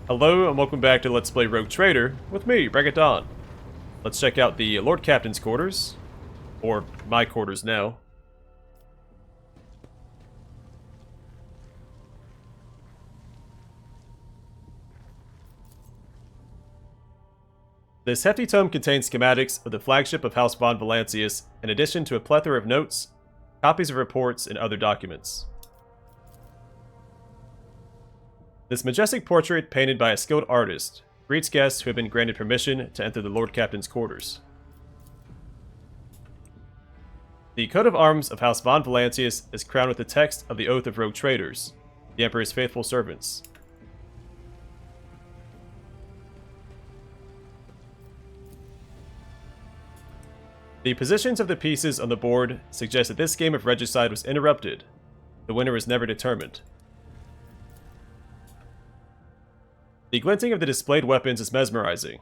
Hello and welcome back to Let's Play Rogue Trader with me, Regaton. Let's check out the Lord Captain's quarters, or my quarters now. This hefty tome contains schematics of the flagship of House von Valancius, in addition to a plethora of notes, copies of reports, and other documents. This majestic portrait, painted by a skilled artist, greets guests who have been granted permission to enter the Lord Captain's quarters. The coat of arms of House von Valancius is crowned with the text of the Oath of Rogue Traders, the Emperor's faithful servants. The positions of the pieces on the board suggest that this game of regicide was interrupted. The winner was never determined. The glinting of the displayed weapons is mesmerizing.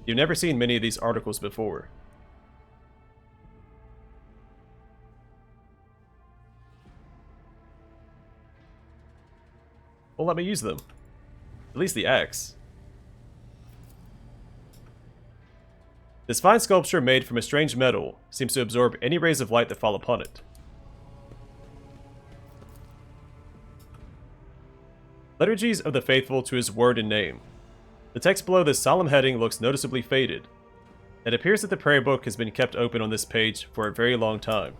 You've never seen many of these articles before. Well, let me use them. At least the axe. This fine sculpture made from a strange metal seems to absorb any rays of light that fall upon it. Liturgies of the Faithful to His Word and Name. The text below this solemn heading looks noticeably faded. It appears that the prayer book has been kept open on this page for a very long time.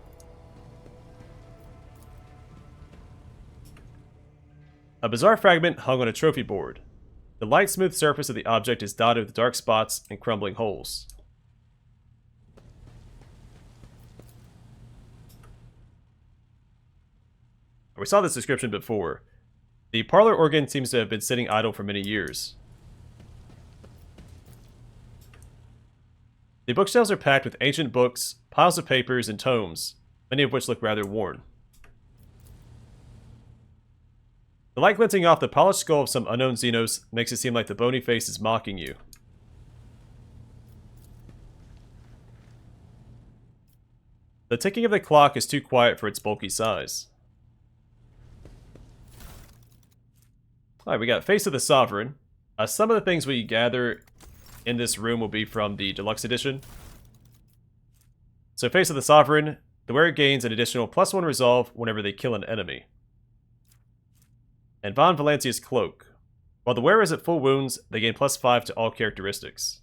A bizarre fragment hung on a trophy board. The light, smooth surface of the object is dotted with dark spots and crumbling holes. We saw this description before. The parlor organ seems to have been sitting idle for many years. The bookshelves are packed with ancient books, piles of papers, and tomes, many of which look rather worn. The light glinting off the polished skull of some unknown Xenos makes it seem like the bony face is mocking you. The ticking of the clock is too quiet for its bulky size. Alright, we got Face of the Sovereign. Some of the things we gather in this room will be from the Deluxe Edition. So Face of the Sovereign, the wearer gains an additional +1 resolve whenever they kill an enemy. And Von Valancius' Cloak. While the wearer is at full wounds, they gain +5 to all characteristics.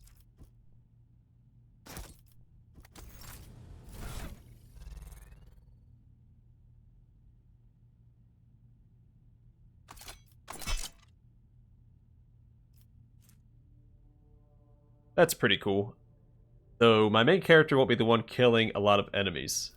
That's pretty cool. Though my main character won't be the one killing a lot of enemies.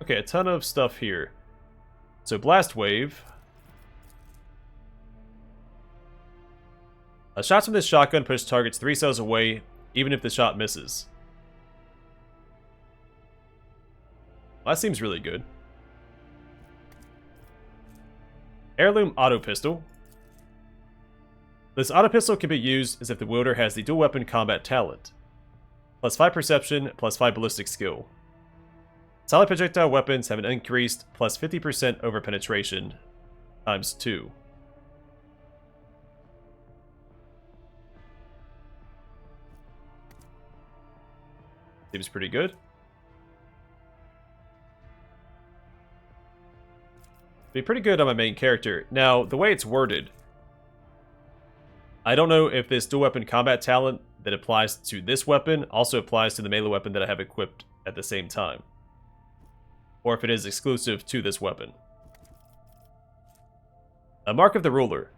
Okay, a ton of stuff here. So Blast Wave. Shots from this shotgun push targets 3 cells away, even if the shot misses. Well, that seems really good. Heirloom Auto Pistol. This auto pistol can be used as if the wielder has the dual weapon combat talent. +5 perception, +5 ballistic skill. Solid projectile weapons have an increased +50% over penetration, ×2. Seems pretty good. Be pretty good on my main character. Now, the way it's worded, I don't know if this dual weapon combat talent that applies to this weapon also applies to the melee weapon that I have equipped at the same time, or if it is exclusive to this weapon. A Mark of the Ruler.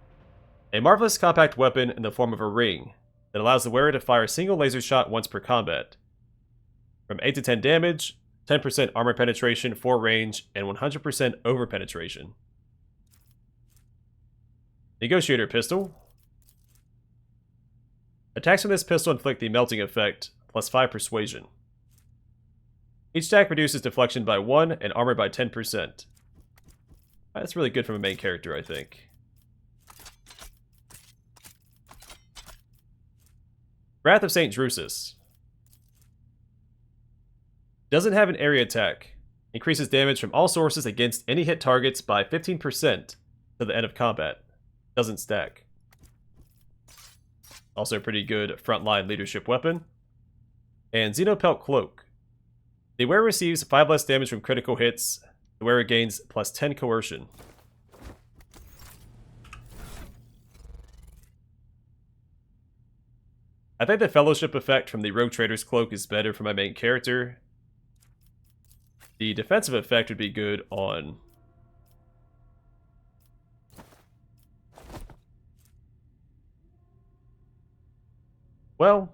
A marvelous compact weapon in the form of a ring that allows the wearer to fire a single laser shot once per combat. From 8 to 10 damage, 10% armor penetration, 4 range, and 100% over penetration. Negotiator Pistol. Attacks from this pistol inflict the melting effect, plus 5 persuasion. Each attack reduces deflection by 1 and armor by 10%. That's really good from a main character, I think. Wrath of St. Drusus. Doesn't have an area attack. Increases damage from all sources against any hit targets by 15% to the end of combat. Doesn't stack. Also a pretty good frontline leadership weapon. And Xenopelt Cloak. The wearer receives 5 less damage from critical hits. The wearer gains plus 10 coercion. I think the fellowship effect from the Rogue Trader's Cloak is better for my main character. The defensive effect would be good on... Well,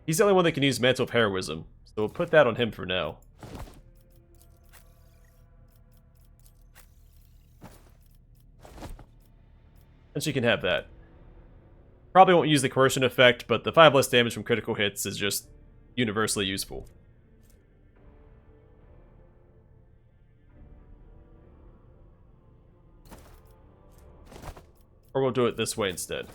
he's the only one that can use Mantle of Heroism, so we'll put that on him for now. And she can have that. Probably won't use the coercion effect, but the 5 less damage from critical hits is just universally useful. Or we'll do it this way instead.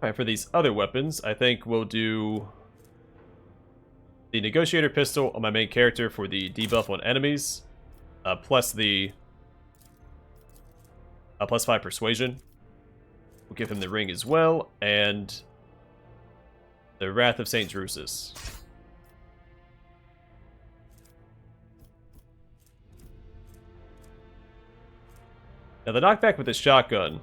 Alright, for these other weapons, I think we'll do the Negotiator Pistol on my main character for the debuff on enemies, plus the plus 5 Persuasion. We'll give him the ring as well, and the Wrath of St. Drusus. Now the knockback with the shotgun.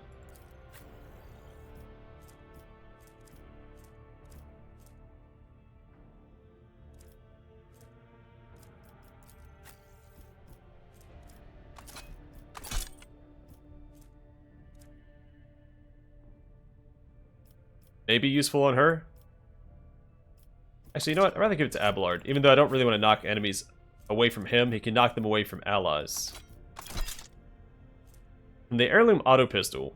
May be useful on her. Actually, you know what? I'd rather give it to Abelard. Even though I don't really want to knock enemies away from him, he can knock them away from allies. And the Heirloom Auto Pistol.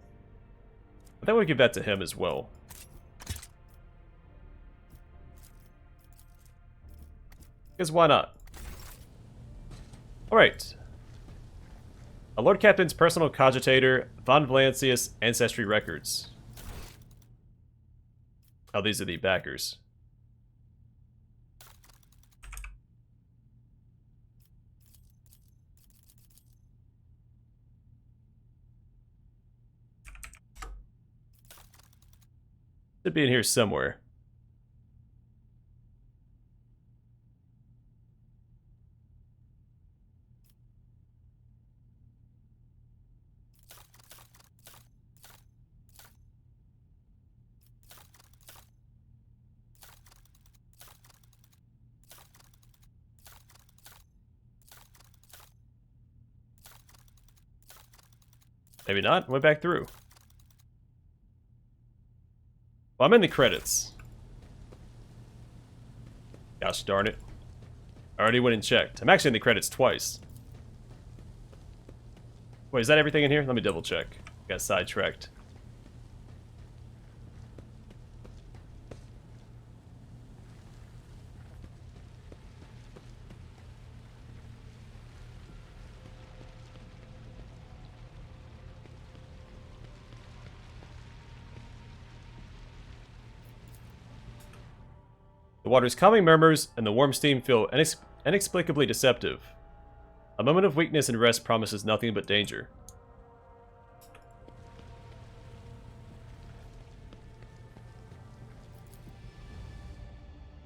I think we'll give that to him as well. Because why not? Alright. A Lord Captain's Personal Cogitator, Von Valancius, Ancestry Records. Oh, these are the backers. Should be in here somewhere. Maybe not. Went back through. Well, I'm in the credits. Gosh darn it. I already went and checked. I'm actually in the credits twice. Wait, is that everything in here? Let me double check. Got sidetracked. The water's calming murmurs and the warm steam feel inexplicably deceptive. A moment of weakness and rest promises nothing but danger.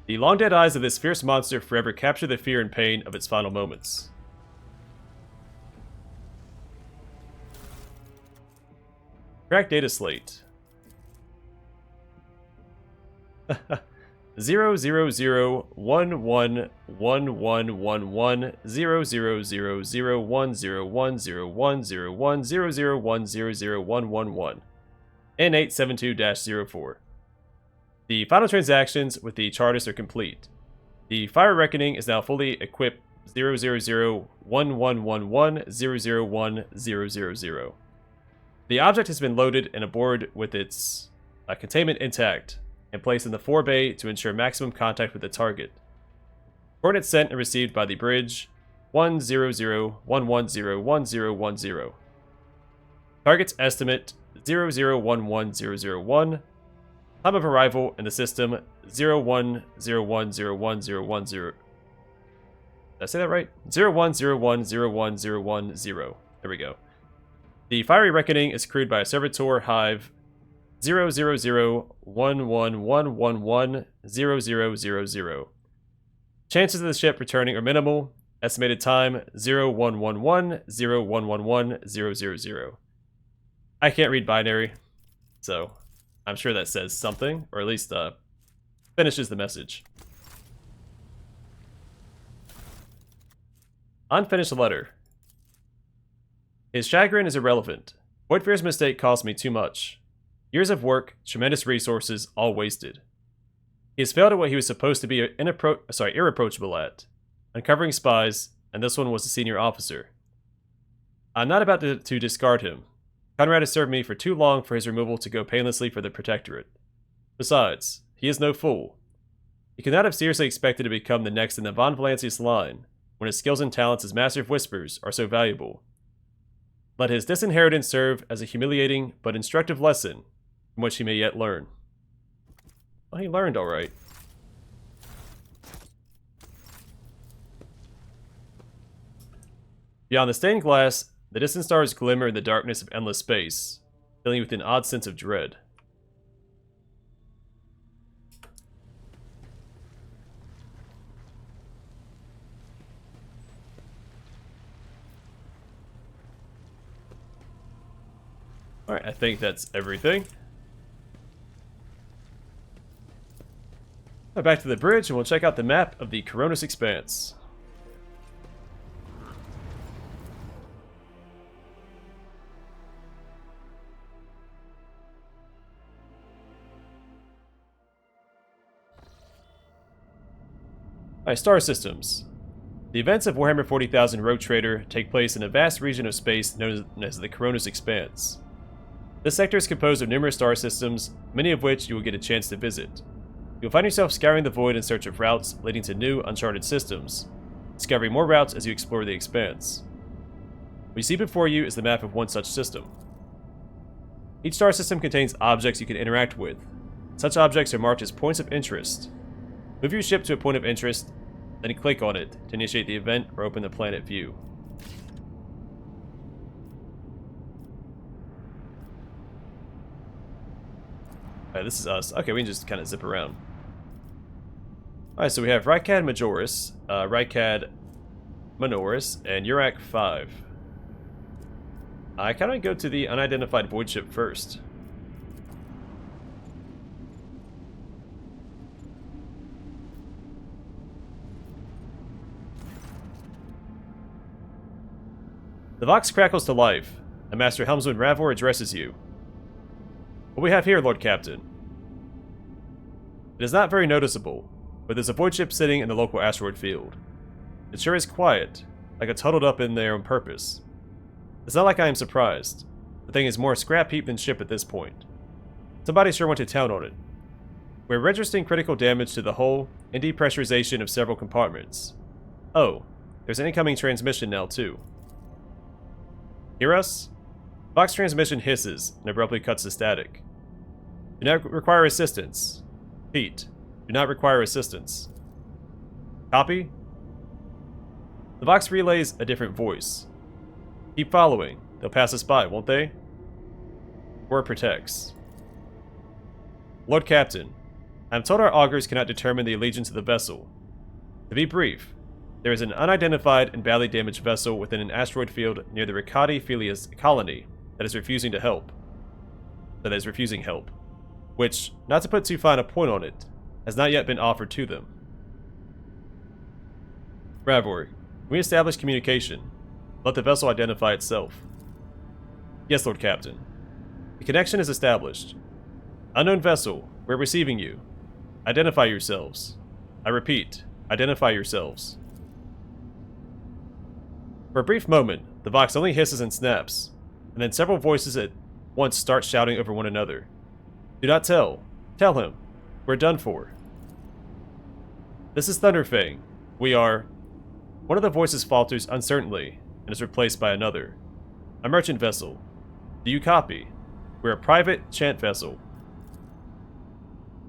The long-dead eyes of this fierce monster forever capture the fear and pain of its final moments. Crack data slate. 0001111001010101010101010101100100100100100100111 N872-04. The final transactions with the Chartist are complete. The Fire Reckoning is now fully equipped 0001111001000. The object has been loaded and aboard with its containment intact and placed in the forebay to ensure maximum contact with the target. Coordinates sent and received by the bridge 10011101010. Target's estimate 0011001. Time of arrival in the system 0101011010. Did I say that right? 0101011010. There we go. The fiery reckoning is accrued by a servitor hive 00011110000. Chances of the ship returning are minimal. Estimated time 011101111000. I can't read binary, so I'm sure that says something, or at least finishes the message. Unfinished letter. His chagrin is irrelevant. Voidfair's mistake cost me too much. Years of work, tremendous resources, all wasted. He has failed at what he was supposed to be irreproachable at, uncovering spies, and this one was a senior officer. I'm not about to discard him. Conrad has served me for too long for his removal to go painlessly for the Protectorate. Besides, he is no fool. He could not have seriously expected to become the next in the Von Valancius line, when his skills and talents as Master of Whispers are so valuable. Let his disinheritance serve as a humiliating but instructive lesson from which he may yet learn. Well, he learned all right. Beyond the stained glass, the distant stars glimmer in the darkness of endless space, filling you with an odd sense of dread. Alright, I think that's everything. Now back to the bridge and we'll check out the map of the Coronis Expanse. Alright, star systems. The events of Warhammer 40,000 Rogue Trader take place in a vast region of space known as the Coronis Expanse. This sector is composed of numerous star systems, many of which you will get a chance to visit. You'll find yourself scouring the void in search of routes leading to new, uncharted systems, discovering more routes as you explore the Expanse. What you see before you is the map of one such system. Each star system contains objects you can interact with. Such objects are marked as points of interest. Move your ship to a point of interest, then click on it to initiate the event or open the planet view. Alright, this is us. Okay, we can just kind of zip around. Alright, so we have Rycad Majoris, Rycad Minoris, and Urac 5. I kind of go to the unidentified void ship first. The Vox crackles to life. A Master Helmsman Ravor addresses you. What we have here, Lord Captain. It is not very noticeable, but there's a void ship sitting in the local asteroid field. It sure is quiet, like it's huddled up in there on purpose. It's not like I am surprised. The thing is more scrap heap than ship at this point. Somebody sure went to town on it. We're registering critical damage to the hull and depressurization of several compartments. Oh, there's an incoming transmission now too. Hear us? Vox transmission hisses and abruptly cuts to static. Do not require assistance. Pete, do not require assistance. Copy? The Vox relays a different voice. Keep following. They'll pass us by, won't they? Word protects. Lord Captain, I am told our augurs cannot determine the allegiance of the vessel. To be brief, there is an unidentified and badly damaged vessel within an asteroid field near the Ricati Filius colony that is refusing help. Which, not to put too fine a point on it, has not yet been offered to them. Ravor, we establish communication. Let the vessel identify itself. Yes, Lord Captain. The connection is established. Unknown vessel, we're receiving you. Identify yourselves. I repeat, identify yourselves. For a brief moment, the Vox only hisses and snaps, and then several voices at once start shouting over one another. Do not tell. Tell him. We're done for. This is Thunderfang. We are... One of the voices falters uncertainly, and is replaced by another. A merchant vessel. Do you copy? We're a private chant vessel.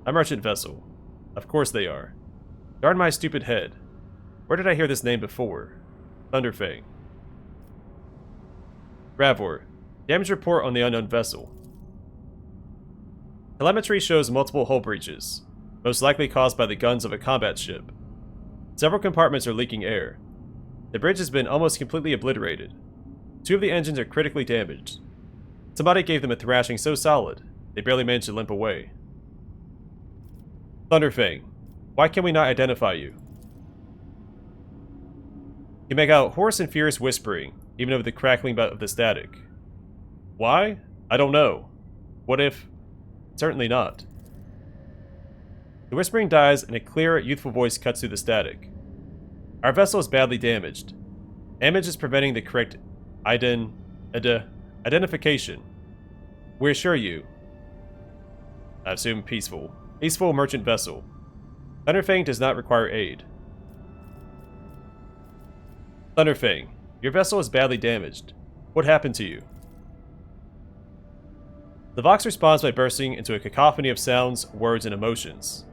A merchant vessel. Of course they are. Darn my stupid head. Where did I hear this name before? Thunderfang. Ravor. Damage report on the unknown vessel. Telemetry shows multiple hull breaches, most likely caused by the guns of a combat ship. Several compartments are leaking air. The bridge has been almost completely obliterated. 2 of the engines are critically damaged. Somebody gave them a thrashing so solid, they barely managed to limp away. Thunderfang, why can we not identify you? You make out hoarse and furious whispering, even over the crackling of the static. Why? I don't know. What if... Certainly not. The whispering dies and a clear, youthful voice cuts through the static. Our vessel is badly damaged. Damage is preventing the correct identification. We assure you. I assume peaceful. Peaceful merchant vessel. Thunderfang does not require aid. Thunderfang, your vessel is badly damaged. What happened to you? The Vox responds by bursting into a cacophony of sounds, words, and emotions.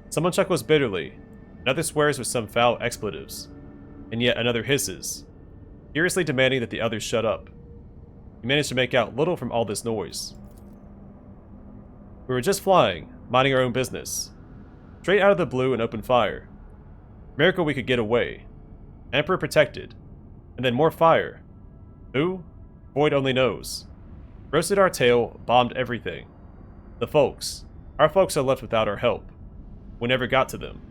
Someone chuckles bitterly, another swears with some foul expletives, and yet another hisses, furiously demanding that the others shut up. You manage to make out little from all this noise. We were just flying, minding our own business. Straight out of the blue and open fire. Miracle we could get away. Emperor protected. And then more fire. Who? Void only knows. Roasted our tail, bombed everything. The folks. Our folks are left without our help. We never got to them.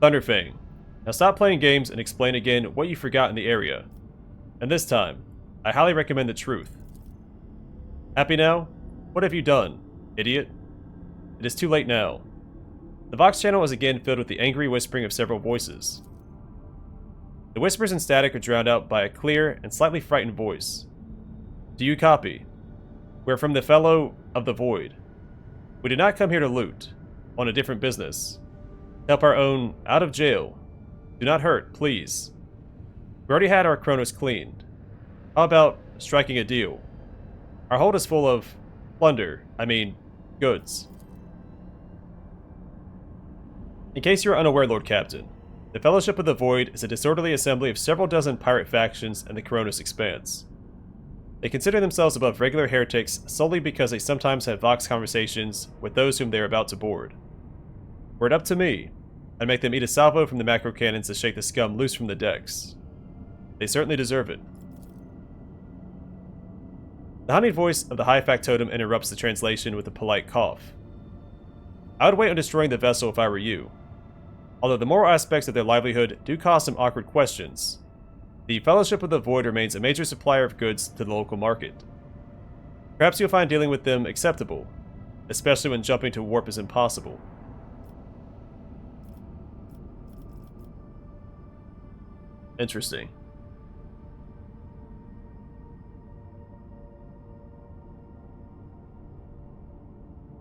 Thunderfang. Now stop playing games and explain again what you forgot in the area. And this time, I highly recommend the truth. Happy now? What have you done, idiot? It is too late now. The Vox channel is again filled with the angry whispering of several voices. The whispers and static are drowned out by a clear and slightly frightened voice. Do you copy? We're from the Fellow of the Void. We did not come here to loot. On a different business. Help our own out of jail. Do not hurt, please. We already had our Chronos cleaned. How about striking a deal? Our hold is full of goods. In case you are unaware, Lord Captain, the Fellowship of the Void is a disorderly assembly of several dozen pirate factions in the Coronis Expanse. They consider themselves above regular heretics solely because they sometimes have Vox conversations with those whom they are about to board. Were it up to me, I'd make them eat a salvo from the macro cannons to shake the scum loose from the decks. They certainly deserve it. The honeyed voice of the high factotum interrupts the translation with a polite cough. I would wait on destroying the vessel if I were you. Although the moral aspects of their livelihood do cause some awkward questions, the Fellowship of the Void remains a major supplier of goods to the local market. Perhaps you'll find dealing with them acceptable, especially when jumping to warp is impossible. Interesting.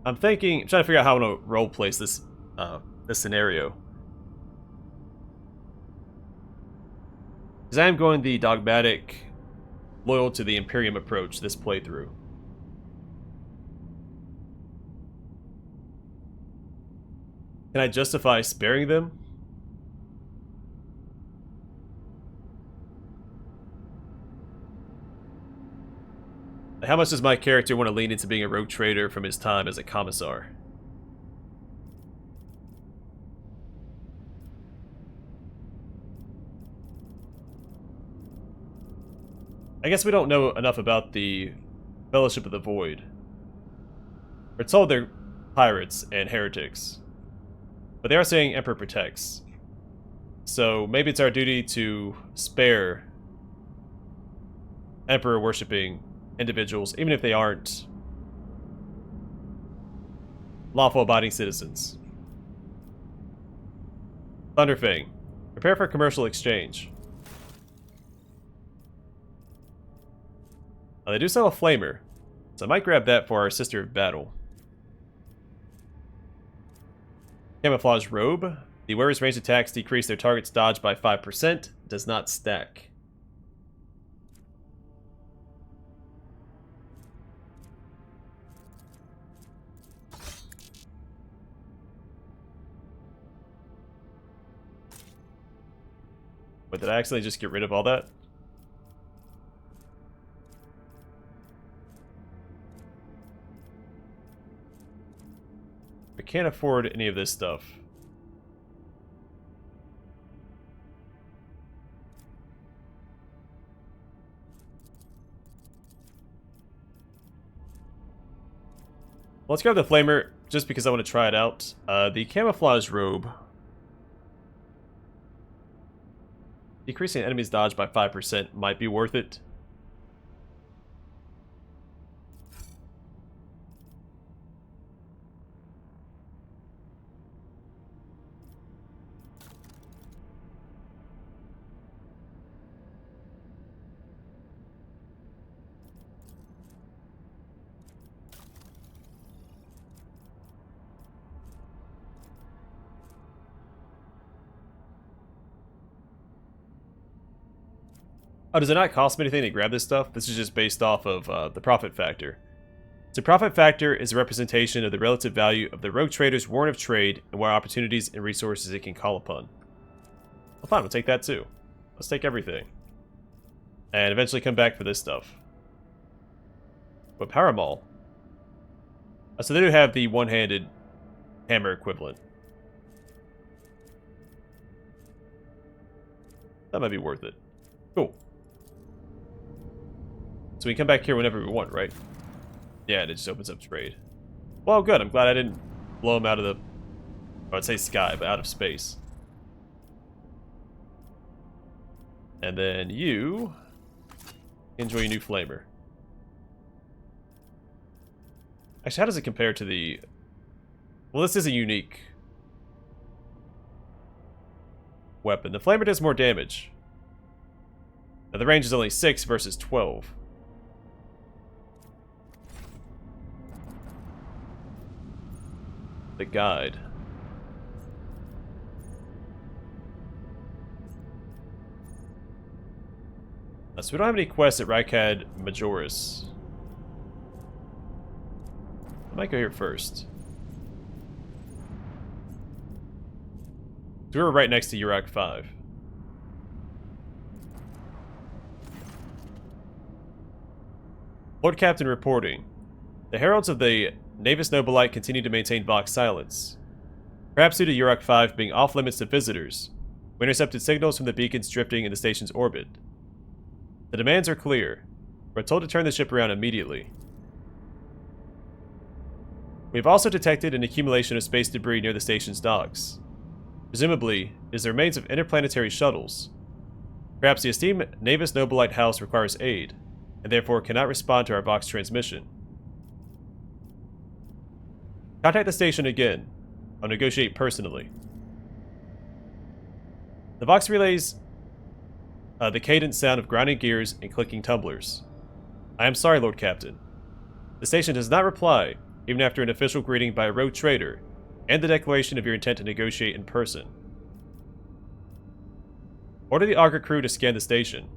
I'm trying to figure out how I want to roleplay this scenario. Because I am going the dogmatic, loyal to the Imperium approach this playthrough. Can I justify sparing them? How much does my character want to lean into being a rogue trader from his time as a commissar? I guess we don't know enough about the Fellowship of the Void. We're told they're pirates and heretics, but they are saying Emperor protects. So maybe it's our duty to spare Emperor worshipping individuals, even if they aren't lawful abiding citizens. Thunderfang. Prepare for commercial exchange. They do sell a flamer, so I might grab that for our Sister of Battle. Camouflage Robe. The wearer's ranged attacks decrease their target's dodge by 5%. Does not stack. Wait, did I accidentally just get rid of all that? I can't afford any of this stuff. Let's grab the flamer just because I want to try it out. The camouflage robe. Decreasing an enemy's dodge by 5% might be worth it. Oh, does it not cost me anything to grab this stuff? This is just based off of the profit factor. So profit factor is a representation of the relative value of the rogue trader's warrant of trade and what opportunities and resources it can call upon. Well, fine, we'll take that too. Let's take everything. And eventually come back for this stuff. But Power Maul. So they do have the one-handed hammer equivalent. That might be worth it. Cool. So we can come back here whenever we want, right? Yeah, it just opens up trade. Well, good. I'm glad I didn't blow him out of the... I'd say sky, but out of space. And then you... enjoy your new flamer. Actually, how does it compare to the... Well, this is a unique weapon. The flamer does more damage. Now, the range is only 6 versus 12. The guide. So we don't have any quests at Rykad Majoris. I might go here first. So we were right next to urac 5. Lord Captain reporting. The heralds of the Navis Nobilite continue to maintain Vox silence. Perhaps due to urac 5 being off-limits to visitors, we intercepted signals from the beacons drifting in the station's orbit. The demands are clear. We're told to turn the ship around immediately. We've also detected an accumulation of space debris near the station's docks. Presumably, it is the remains of interplanetary shuttles. Perhaps the esteemed Navis Nobilite House requires aid, and therefore cannot respond to our Vox transmission. Contact the station again. I'll negotiate personally. The Vox relays the cadent sound of grinding gears and clicking tumblers. I am sorry, Lord Captain. The station does not reply, even after an official greeting by a rogue trader, and the declaration of your intent to negotiate in person. Order the auger crew to scan the station.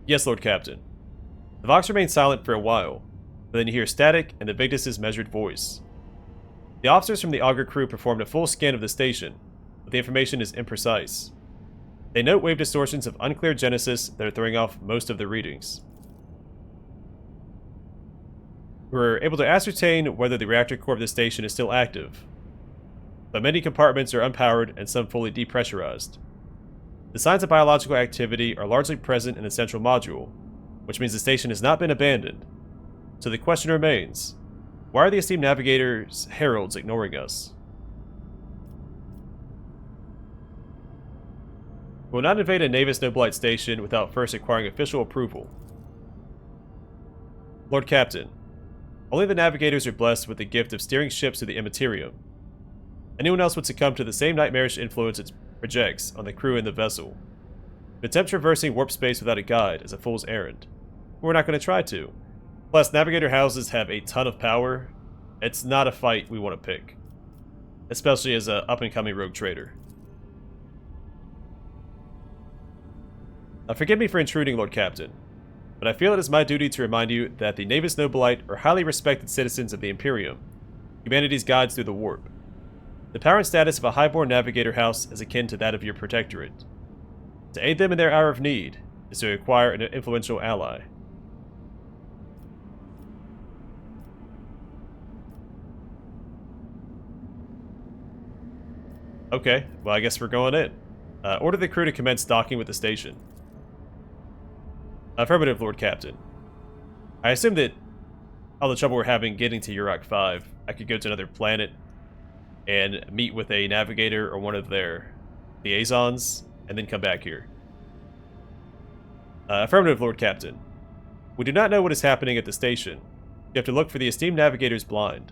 Yes, Lord Captain. The Vox remains silent for a while, but then you hear static and the Victus's measured voice. The officers from the auger crew performed a full scan of the station, but the information is imprecise. They note wave distortions of unclear genesis that are throwing off most of the readings. We're able to ascertain whether the reactor core of the station is still active, but many compartments are unpowered and some fully depressurized. The signs of biological activity are largely present in the central module, which means the station has not been abandoned. So the question remains, why are the esteemed navigator's heralds ignoring us? We will not invade a Navis Nobilite station without first acquiring official approval. Lord Captain, only the navigators are blessed with the gift of steering ships to the immaterium. Anyone else would succumb to the same nightmarish influence it projects on the crew and the vessel. To attempt traversing warp space without a guide is a fool's errand. We're not going to try to. Plus, navigator houses have a ton of power. It's not a fight we want to pick. Especially as an up-and-coming rogue trader. Forgive me for intruding, Lord Captain, but I feel it is my duty to remind you that the Navis Nobilite are highly respected citizens of the Imperium, humanity's guides through the warp. The power and status of a highborn navigator house is akin to that of your protectorate. To aid them in their hour of need is to acquire an influential ally. Okay, well I guess we're going in. Order the crew to commence docking with the station. Affirmative, Lord Captain. I assume that all the trouble we're having getting to Urac 5, I could go to another planet and meet with a navigator or one of their liaisons, and then come back here. Affirmative, Lord Captain. We do not know what is happening at the station. You have to look for the esteemed navigator's blind.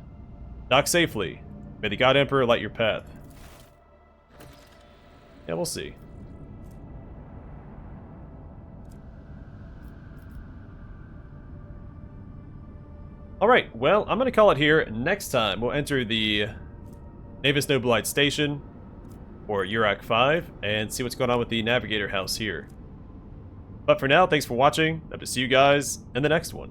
Dock safely. May the God Emperor light your path. Yeah, we'll see. Alright, well, I'm going to call it here. Next time, we'll enter the Navis Nobilite Station, or Urac 5, and see what's going on with the Navigator House here. But for now, thanks for watching. Hope to see you guys in the next one.